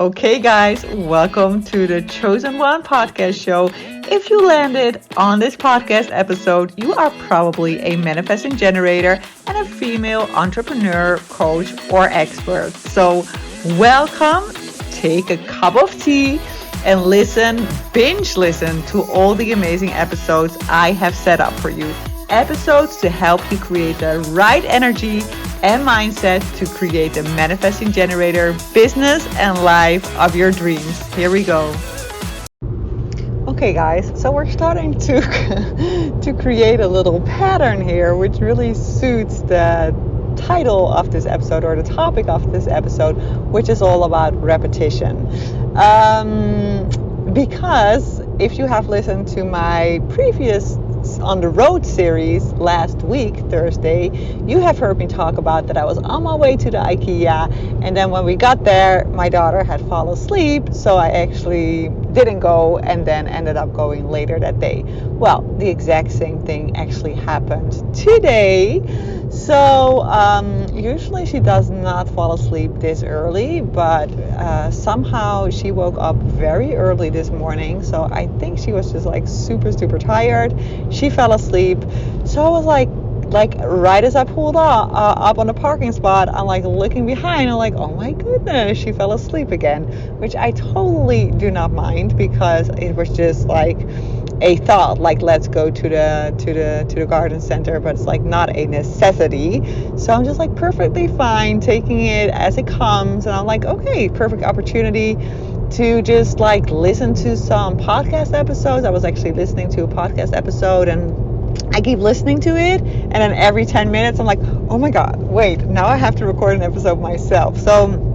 Okay, guys, welcome to the Chosen One podcast show. If you landed on this podcast episode, you are probably a manifesting generator and a female entrepreneur, coach, or expert. So, welcome. Take a cup of tea and binge listen to all the amazing episodes I have set up for you. Episodes to help you create the right energy and mindset to create the manifesting generator business and life of your dreams. Here we go. Okay, guys, so we're starting to create a little pattern here, which really suits the title of this episode or the topic of this episode, which is all about repetition. Because if you have listened to my previous on the road series last week, Thursday, you have heard me talk about that I was on my way to the IKEA, and then when we got there, my daughter had fallen asleep, so I actually didn't go and then ended up going later that day. Well, the exact same thing actually happened today. So usually she does not fall asleep this early, but somehow she woke up very early this morning. So I think she was just like super tired. She fell asleep. So I was like right as I pulled up on the parking spot, I'm like looking behind. I'm like, oh my goodness, she fell asleep again, which I totally do not mind because it was just like a thought, like let's go to the garden center, but it's like not a necessity. So I'm just like perfectly fine taking it as it comes, and I'm like, okay, perfect opportunity to just like listen to some podcast episodes. I was actually listening to a podcast episode, and I keep listening to it, and then every 10 minutes I'm like, oh my god, wait, now I have to record an episode myself. So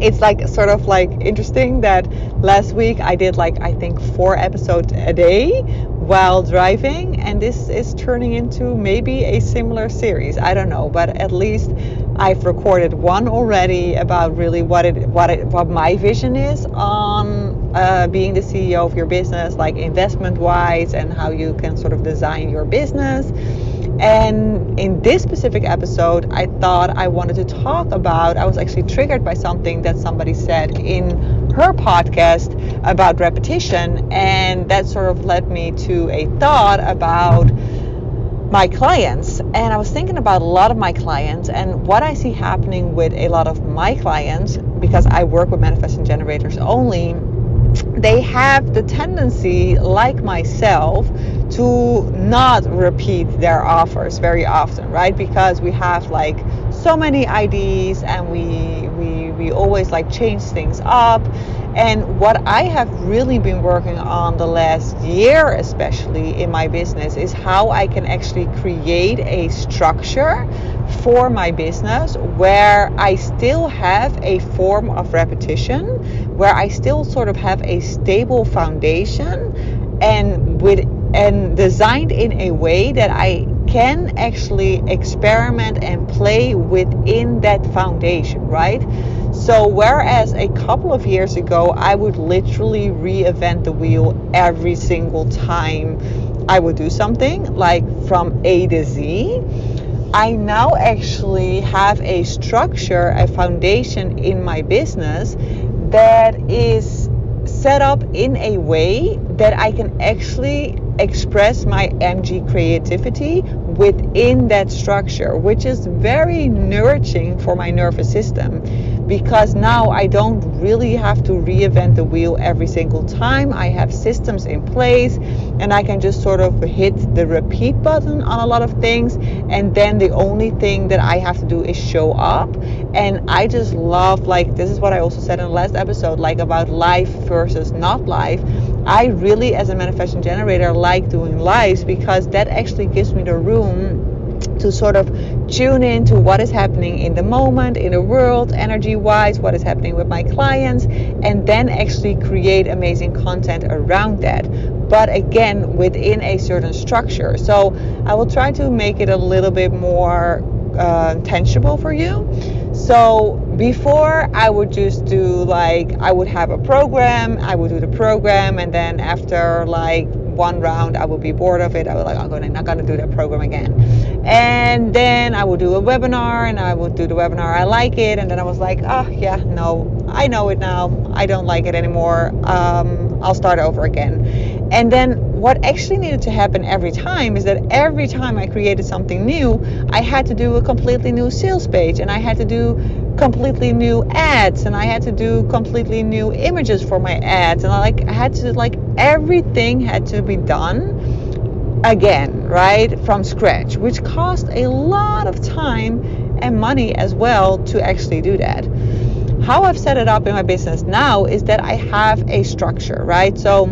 it's like sort of like interesting that last week I did like I think 4 episodes a day while driving, and this is turning into maybe a similar series. I don't know, but at least I've recorded one already about really what my vision is on being the CEO of your business, like investment wise, and how you can sort of design your business. And in this specific episode, I thought I wanted to talk about, I was actually triggered by something that somebody said in her podcast about repetition, and that sort of led me to a thought about my clients. And I was thinking about a lot of my clients and what I see happening with a lot of my clients, because I work with manifesting generators only. They have the tendency, like myself, to not repeat their offers very often, right? Because we have like so many ideas, and we always like change things up. And what I have really been working on the last year, especially in my business, is how I can actually create a structure for my business where I still have a form of repetition, where I still sort of have a stable foundation, and designed in a way that I can actually experiment and play within that foundation, right? So whereas a couple of years ago, I would literally reinvent the wheel every single time I would do something, like from A to Z, I now actually have a structure, a foundation in my business that is set up in a way that I can actually express my MG creativity within that structure, which is very nourishing for my nervous system, because now I don't really have to reinvent the wheel every single time. I have systems in place, and I can just sort of hit the repeat button on a lot of things, and then the only thing that I have to do is show up. And I just love, like, this is what I also said in the last episode, like about life versus not life. I really, as a manifesting generator, like doing lives because that actually gives me the room to sort of tune into what is happening in the moment, in the world, energy-wise, what is happening with my clients, and then actually create amazing content around that. But again, within a certain structure. So I will try to make it a little bit more tangible for you. So before, I would just do like, I would have a program, I would do the program, and then after like one round, I would be bored of it. I was like, I'm not gonna do that program again. And then I would do a webinar, and I would do the webinar, I like it, and then I was like, oh yeah, no, I know it now. I don't like it anymore. I'll start over again. And then what actually needed to happen every time is that every time I created something new, I had to do a completely new sales page, and I had to do completely new ads, and I had to do completely new images for my ads, and I had to everything had to be done again, right, from scratch, which cost a lot of time and money as well to actually do that. How I've set it up in my business now is that I have a structure, right? So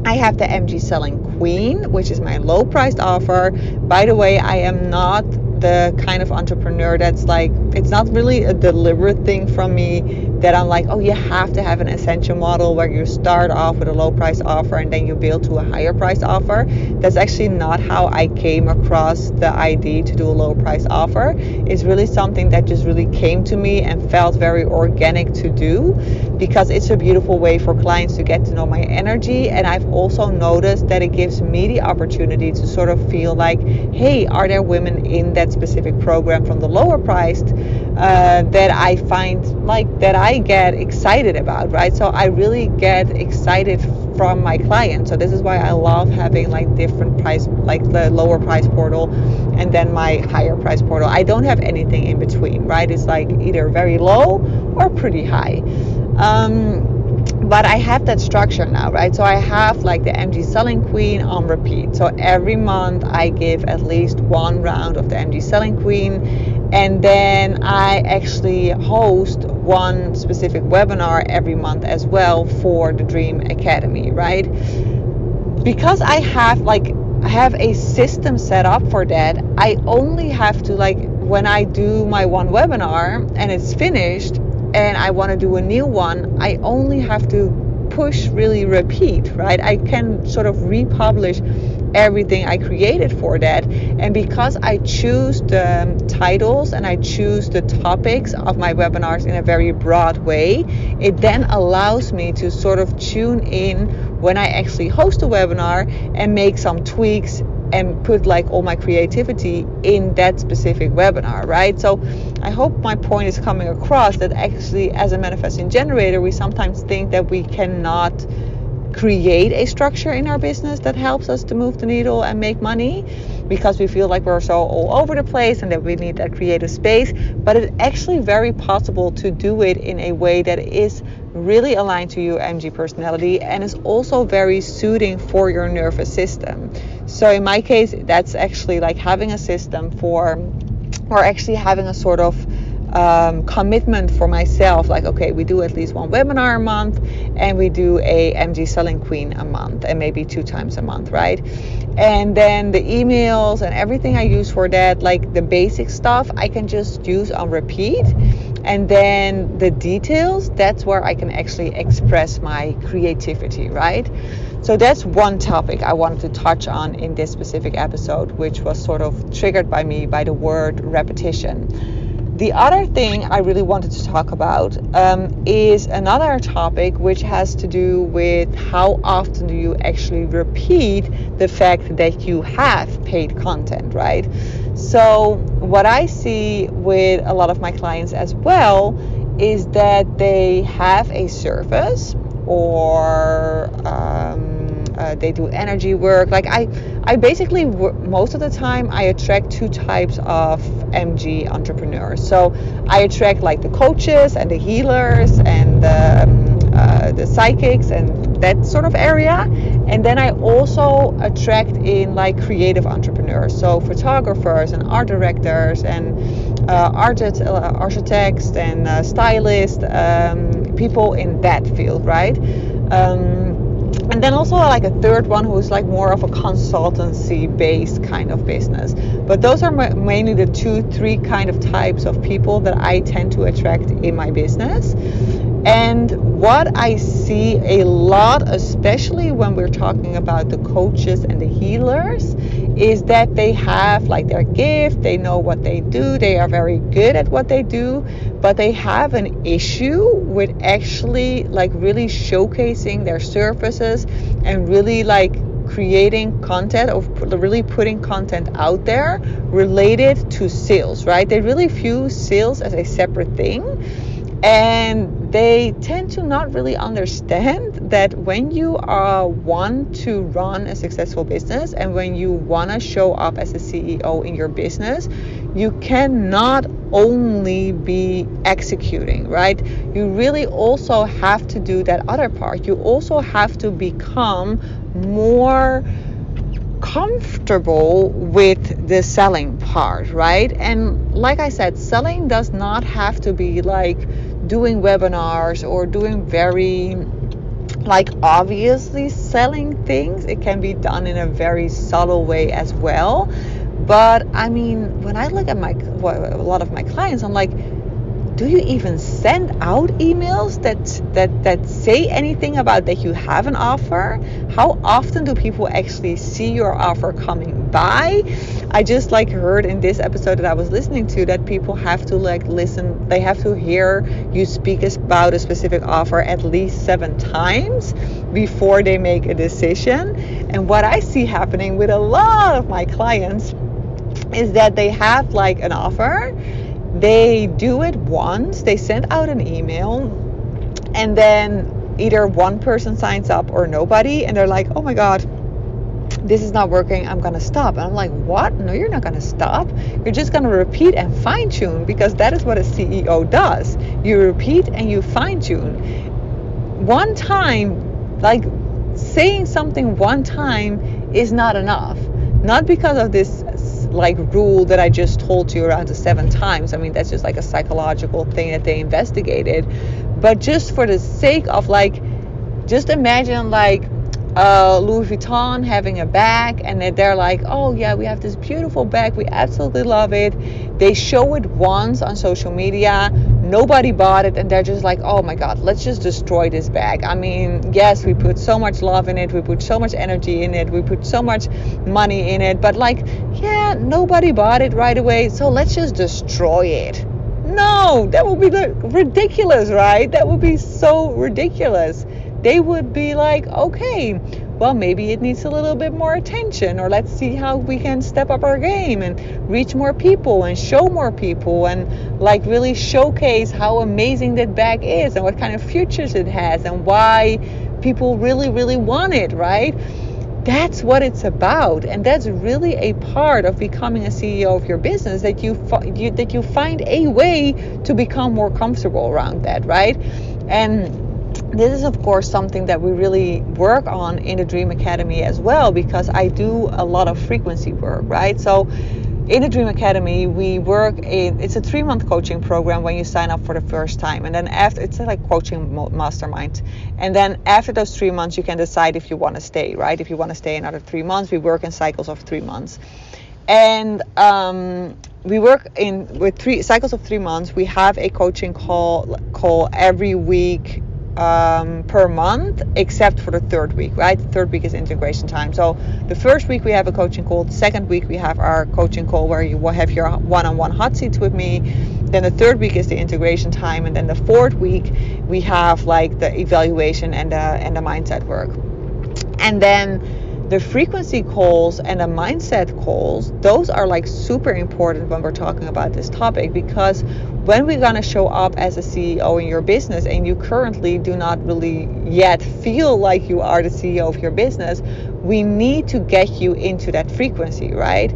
I have the MG Selling Queen, which is my low priced offer. By the way, I am not the kind of entrepreneur that's it's not really a deliberate thing from me that I'm oh, you have to have an essential model where you start off with a low price offer and then you build to a higher price offer. That's actually not how I came across the idea to do a low price offer. It's really something that just really came to me and felt very organic to do, because it's a beautiful way for clients to get to know my energy. And I've also noticed that it gives me the opportunity to sort of feel hey, are there women in that specific program from the lower priced that I find that I get excited about, right? So I really get excited from my clients. So this is why I love having different price, the lower price portal and then my higher price portal. I don't have anything in between, right? It's either very low or pretty high. But I have that structure now, right? So I have the MG Selling Queen on repeat. So every month I give at least one round of the MG Selling Queen. And then I actually host one specific webinar every month as well for the Dream Academy, right? Because I have a system set up for that, I only have to when I do my one webinar and it's finished and I want to do a new one, I only have to push really repeat, right? I can sort of republish everything I created for that. And because I choose the titles and I choose the topics of my webinars in a very broad way, it then allows me to sort of tune in when I actually host a webinar and make some tweaks and put all my creativity in that specific webinar, right? So I hope my point is coming across, that actually as a manifesting generator, we sometimes think that we cannot create a structure in our business that helps us to move the needle and make money, because we feel we're so all over the place and that we need that creative space. But it's actually very possible to do it in a way that is really aligned to your MG personality and is also very soothing for your nervous system. So in my case, that's actually having a system or actually having a sort of commitment for myself, okay, we do at least one webinar a month and we do a MG Selling Queen a month, and maybe 2 times a month, right? And then the emails and everything I use for that, the basic stuff, I can just use on repeat. And then the details, that's where I can actually express my creativity, right? So that's one topic I wanted to touch on in this specific episode, which was sort of triggered by me by the word repetition. The other thing I really wanted to talk about is another topic which has to do with how often do you actually repeat the fact that you have paid content, right? So what I see with a lot of my clients as well is that they have a service, or they do energy work. I basically, most of the time, I attract 2 types of MG entrepreneurs. So I attract the coaches and the healers and the psychics and that sort of area. And then I also attract in creative entrepreneurs. So photographers and art directors and architects and stylists, people in that field, right? And then also a third one who's more of a consultancy based kind of business. But those are mainly the 2-3 kind of types of people that I tend to attract in my business. And what I see a lot, especially when we're talking about the coaches and the healers, is that they have their gift, they know what they do, they are very good at what they do, but they have an issue with actually really showcasing their services and really creating content, or really putting content out there related to sales, right? They really view sales as a separate thing. And they tend to not really understand that when you want to run a successful business and when you want to show up as a CEO in your business, you cannot only be executing, right? You really also have to do that other part. You also have to become more comfortable with the selling part, right? And like I said, selling does not have to be like doing webinars or doing very like obviously selling things. It can be done in a very subtle way as well. But I mean, when I look at a lot of my clients, I'm like, do you even send out emails that say anything about that you have an offer? How often do people actually see your offer coming by? I just like heard in this episode that I was listening to that people have to like listen, they have to hear you speak about a specific offer at least 7 times before they make a decision. And what I see happening with a lot of my clients is that they have like an offer, they do it once, they send out an email, and then either one person signs up or nobody, and they're like, oh my god, this is not working, I'm gonna stop. And I'm like, what? No, you're not gonna stop. You're just gonna repeat and fine tune, because that is what a CEO does. You repeat and you fine tune. One time, like saying something one time is not enough. Not because of this like rule that I just told you around the 7 times. I mean, that's just like a psychological thing that they investigated. But just for the sake of like, just imagine like Louis Vuitton having a bag, and they're like, oh yeah, we have this beautiful bag, we absolutely love it. They show it once on social media, nobody bought it, and they're just like, oh my god, let's just destroy this bag. I mean, yes, we put so much love in it, we put so much energy in it, we put so much money in it, but like, yeah, nobody bought it right away, so let's just destroy it. No, that would be ridiculous, right? That would be so ridiculous. They would be like, okay, well, maybe it needs a little bit more attention, or let's see how we can step up our game and reach more people and show more people and like really showcase how amazing that bag is and what kind of features it has and why people really, really want it, right? That's what it's about, and that's really a part of becoming a CEO of your business, that you find a way to become more comfortable around that, right? And this is, of course, something that we really work on in the Dream Academy as well, because I do a lot of frequency work, right? So in the Dream Academy, it's a 3-month coaching program when you sign up for the first time. And then after, it's like coaching mastermind. And then after those 3 months, you can decide if you want to stay, right? If you want to stay another 3 months, we work in cycles of 3 months. And we work with 3 cycles of 3 months. We have a coaching call every week per month, except for the 3rd week, right? The 3rd week is integration time. So the 1st week we have a coaching call. The 2nd week we have our coaching call where you will have your one-on-one hot seats with me. Then the 3rd week is the integration time, and then the 4th week we have like the evaluation and the mindset work. And then the frequency calls and the mindset calls, those are like super important when we're talking about this topic, because when we're going to show up as a CEO in your business and you currently do not really yet feel like you are the CEO of your business, we need to get you into that frequency, right?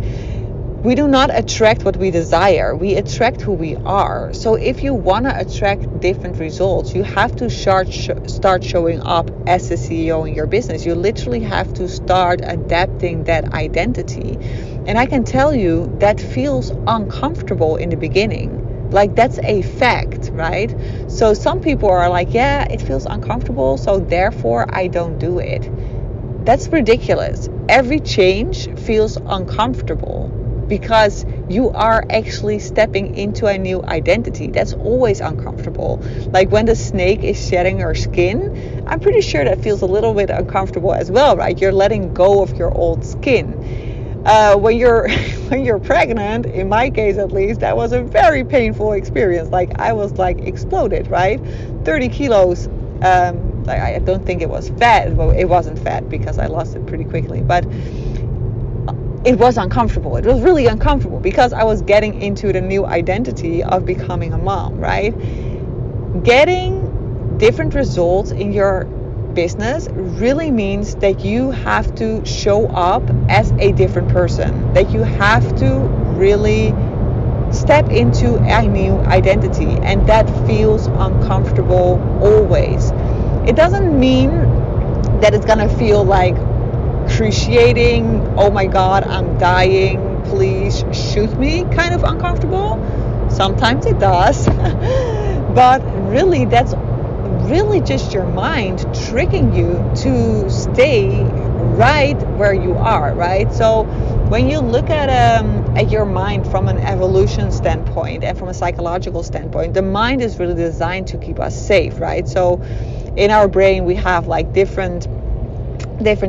We do not attract what we desire. We attract who we are. So if you want to attract different results, you have to start showing up as a CEO in your business. You literally have to start adapting that identity. And I can tell you that feels uncomfortable in the beginning. Like, that's a fact, right? So some people are like, yeah, it feels uncomfortable, so therefore I don't do it. That's ridiculous. Every change feels uncomfortable, because you are actually stepping into a new identity. That's always uncomfortable. Like when the snake is shedding her skin, I'm pretty sure that feels a little bit uncomfortable as well, right? You're letting go of your old skin. When you're pregnant, in my case at least, that was a very painful experience. Like I was like exploded, right? 30 kilos. I don't think it was fat. Well, it wasn't fat because I lost it pretty quickly, but it was uncomfortable. It was really uncomfortable because I was getting into the new identity of becoming a mom, right? Getting different results in your business really means that you have to show up as a different person, that you have to really step into a new identity, and that feels uncomfortable always. It doesn't mean that it's gonna feel like excruciating, oh my god, I'm dying, please shoot me, kind of uncomfortable. Sometimes it does. But really, that's really just your mind tricking you to stay right where you are, right? So when you look at your mind from an evolution standpoint and from a psychological standpoint, the mind is really designed to keep us safe, right? So in our brain we have like different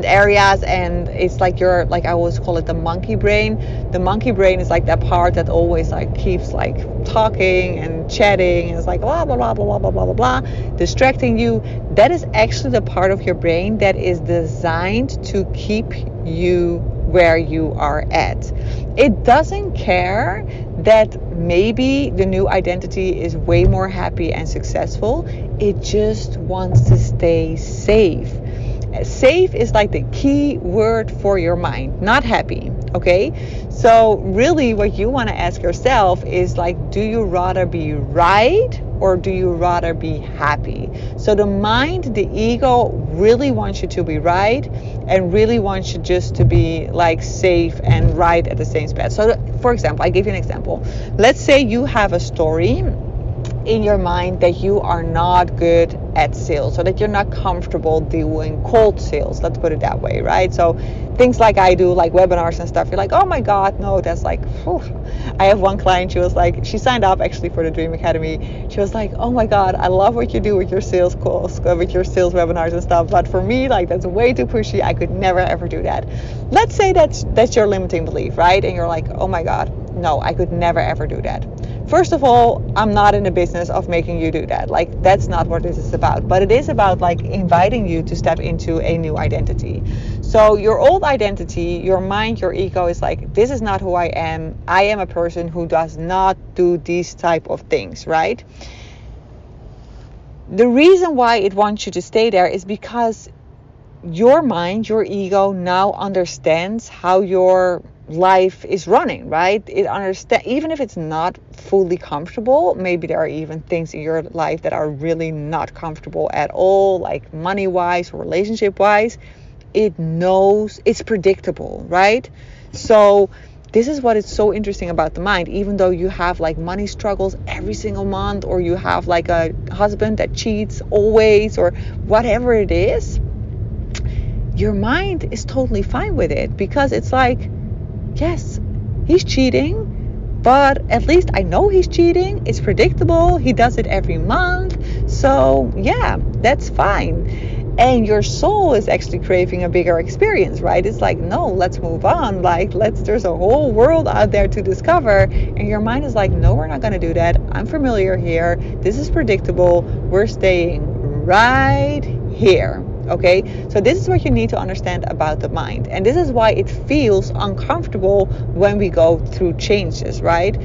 areas, and it's like I always call it the monkey brain. The monkey brain is like that part that always like keeps like talking and chatting, and it's like blah blah blah blah blah blah blah blah, distracting you. That is actually the part of your brain that is designed to keep you where you are at. It doesn't care that maybe the new identity is way more happy and successful. It just wants to stay safe. Safe is like the key word for your mind, not happy. Okay, so really what you want to ask yourself is like, do you rather be right or do you rather be happy? So the mind, the ego really wants you to be right and really wants you just to be like safe and right at the same space. So for example, I give you an example. Let's say you have a story in your mind that you are not good at sales, so that you're not comfortable doing cold sales, let's put it that way, right? So things like I do, like webinars and stuff, you're like, oh my god, no, that's like, whew. I have one client, she was like, she signed up actually for the Dream Academy. She was like, oh my god, I love what you do with your sales calls, with your sales webinars and stuff, but for me, like, that's way too pushy. I could never ever do that. Let's say that's your limiting belief, right? And you're like, oh my god, no, I could never ever do that. First of all, I'm not in the business of making you do that. Like, that's not what this is about. But it is about like inviting you to step into a new identity. So your old identity, your mind, your ego is like, this is not who I am. I am a person who does not do these type of things, right? The reason why it wants you to stay there is because your mind, your ego now understands how your life is running, right? It understand, even if it's not fully comfortable. Maybe there are even things in your life that are really not comfortable at all, like money wise or relationship wise. It knows, it's predictable, right? So this is what is so interesting about the mind. Even though you have like money struggles every single month, or you have like a husband that cheats always, or whatever it is, your mind is totally fine with it, because it's like, yes, he's cheating, but at least I know he's cheating. It's predictable. He does it every month. So yeah, that's fine. And your soul is actually craving a bigger experience, right? It's like, no, let's move on. Like, there's a whole world out there to discover. And your mind is like, no, we're not going to do that. I'm familiar here. This is predictable. We're staying right here. Okay, so this is what you need to understand about the mind, and this is why it feels uncomfortable when we go through changes, right?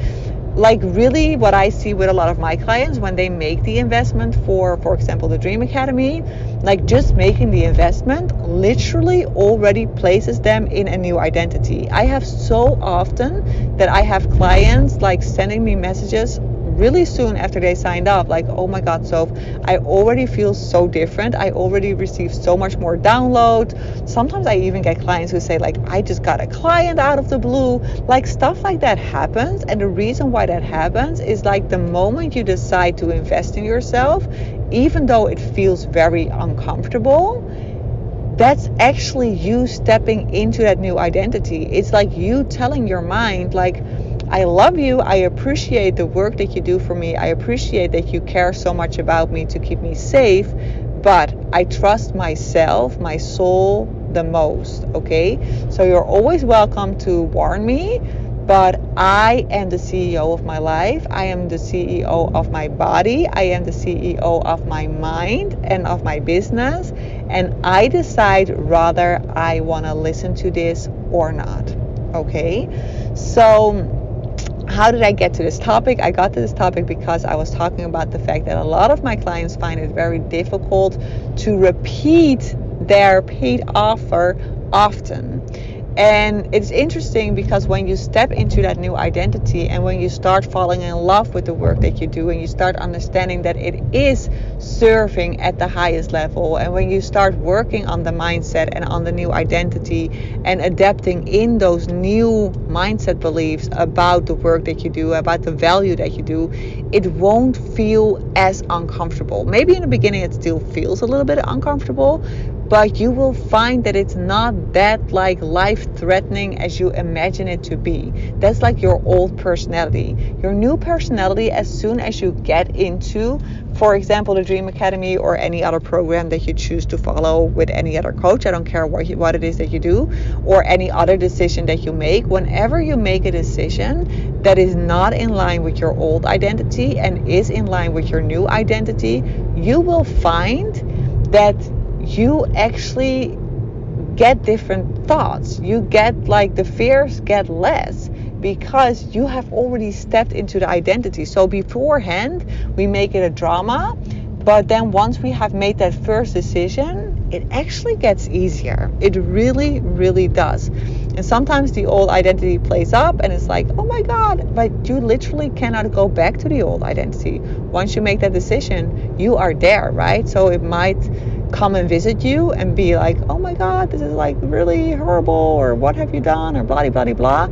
Like, really what I see with a lot of my clients when they make the investment for example, the Dream Academy, like just making the investment literally already places them in a new identity. I have so often that I have clients like sending me messages really soon after they signed up, like, oh my god, Soph, I already feel so different. I already received so much more downloads. Sometimes I even get clients who say like, I just got a client out of the blue. Like, stuff like that happens. And the reason why that happens is like the moment you decide to invest in yourself, even though it feels very uncomfortable, that's actually you stepping into that new identity. It's like you telling your mind like, I love you, I appreciate the work that you do for me, I appreciate that you care so much about me to keep me safe, but I trust myself, my soul, the most, okay? So you're always welcome to warn me, but I am the CEO of my life, I am the CEO of my body, I am the CEO of my mind and of my business, and I decide whether I want to listen to this or not, okay? So how did I get to this topic? I got to this topic because I was talking about the fact that a lot of my clients find it very difficult to repeat their paid offer often. And it's interesting because when you step into that new identity and when you start falling in love with the work that you do and you start understanding that it is serving at the highest level, and when you start working on the mindset and on the new identity and adapting in those new mindset beliefs about the work that you do, about the value that you do, it won't feel as uncomfortable. Maybe in the beginning it still feels a little bit uncomfortable, but you will find that it's not that like life-threatening as you imagine it to be. That's like your old personality. Your new personality, as soon as you get into, for example, the Dream Academy or any other program that you choose to follow with any other coach, I don't care what it is that you do, or any other decision that you make, whenever you make a decision that is not in line with your old identity and is in line with your new identity, you will find that you actually get different thoughts. You get like the fears get less because you have already stepped into the identity. So beforehand, we make it a drama, but then once we have made that first decision, it actually gets easier. It really, really does. And sometimes the old identity plays up and it's like, oh my God, but you literally cannot go back to the old identity. Once you make that decision, you are there, right? So it might come and visit you and be like, oh my God, this is like really horrible, or what have you done, or blah, blah, blah, blah.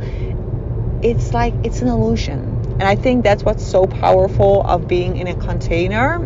It's like, it's an illusion. And I think that's what's so powerful of being in a container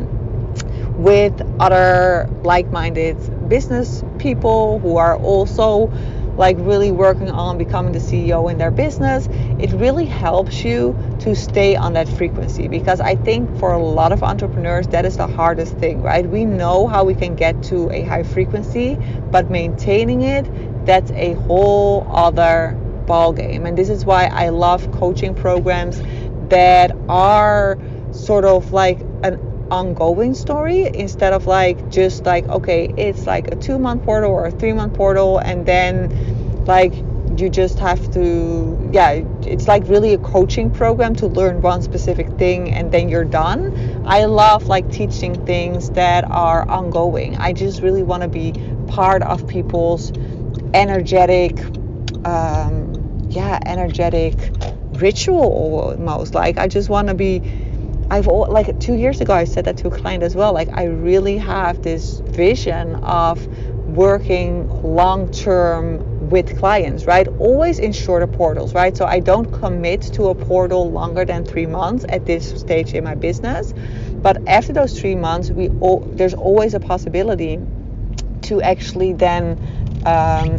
with other like-minded business people who are also like really working on becoming the CEO in their business. It really helps you to stay on that frequency, because I think for a lot of entrepreneurs that is the hardest thing, right? We know how we can get to a high frequency, but maintaining it, that's a whole other ball game. And this is why I love coaching programs that are sort of like an ongoing story, instead of like just like, okay, it's like a 2-month portal or a 3-month portal, and then like you just have to, it's like really a coaching program to learn one specific thing and then you're done. I love like teaching things that are ongoing. I just really want to be part of people's energetic ritual almost. Like I just want to be, like 2 years ago I said that to a client as well, like I really have this vision of working long term with clients, right? Always in shorter portals, right? So I don't commit to a portal longer than 3 months at this stage in my business. But after those 3 months, there's always a possibility to actually then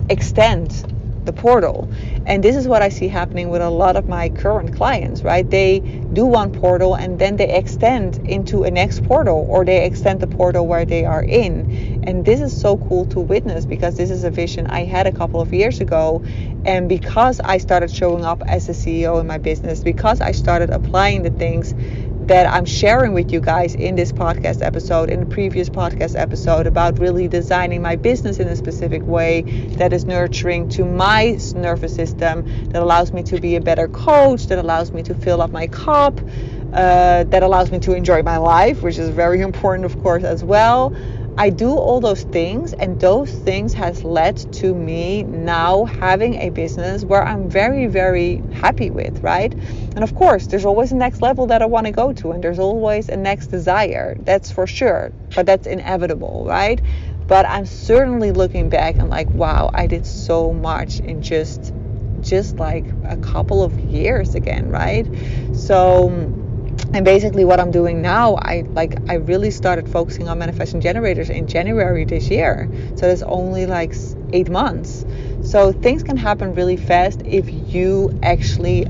extend the portal. And this is what I see happening with a lot of my current clients, right? They do one portal and then they extend into a next portal, or they extend the portal where they are in. And this is so cool to witness, because this is a vision I had a couple of years ago. And because I started showing up as a CEO in my business, because I started applying the things that I'm sharing with you guys in this podcast episode, in the previous podcast episode, about really designing my business in a specific way that is nurturing to my nervous system, that allows me to be a better coach, that allows me to fill up my cup, that allows me to enjoy my life, which is very important, of course, as well. I do all those things, and those things has led to me now having a business where I'm very, very happy with, right? And of course, there's always a next level that I want to go to, and there's always a next desire, that's for sure, but that's inevitable, right? But I'm certainly looking back and like, wow, I did so much in just like a couple of years again, right? So, and basically what I'm doing now, I really started focusing on manifesting generators in January this year. So that's only like 8 months. So things can happen really fast if you actually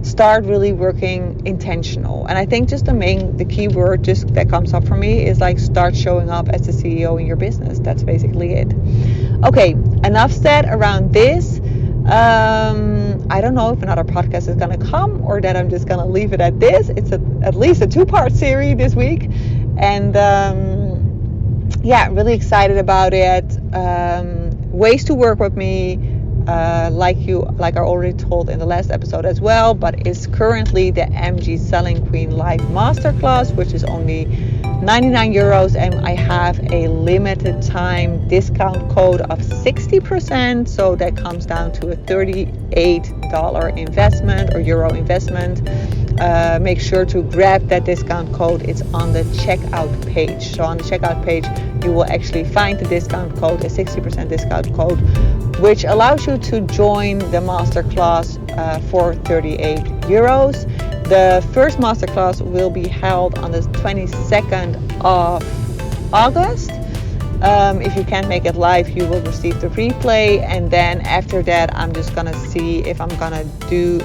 start really working intentional. And I think just the key word just that comes up for me is like, start showing up as the CEO in your business. That's basically it. Okay, enough said around this. I don't know if another podcast is going to come, or that I'm just going to leave it at this. It's at least a 2-part series this week. And really excited about it. Ways to work with me, like I already told in the last episode as well, but is currently the MG Selling Queen Live Masterclass, which is only 99 euros, and I have a limited time discount code of 60%, so that comes down to a $38 investment or euro investment. Make sure to grab that discount code. It's on the checkout page. So on the checkout page, you will actually find the discount code, a 60% discount code, which allows you to join the masterclass for 38 euros. The first masterclass will be held on the 22nd of August. If you can't make it live, you will receive the replay, and then after that I'm just gonna see if I'm gonna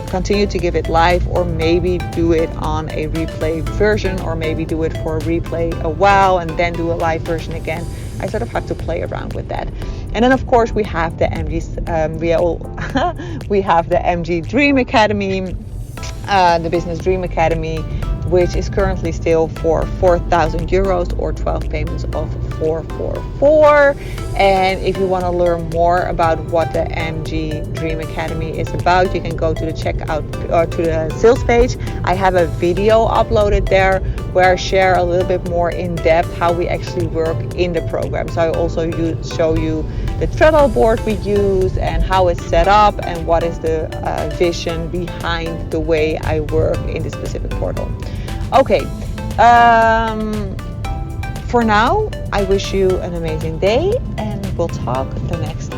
continue to give it live, or maybe do it on a replay version, or maybe do it for a replay a while and then do a live version again. I sort of have to play around with that. And then of course we have the we have the MG Dream Academy, the Business Dream Academy, which is currently still for 4,000 euros or 12 payments of 444. And if you want to learn more about what the MG Dream Academy is about, you can go to the checkout or to the sales page. I have a video uploaded there where I share a little bit more in depth how we actually work in the program. So I also show you the Trello board we use and how it's set up and what is the vision behind the way I work in this specific portal. Okay, for now, I wish you an amazing day, and we'll talk the next time.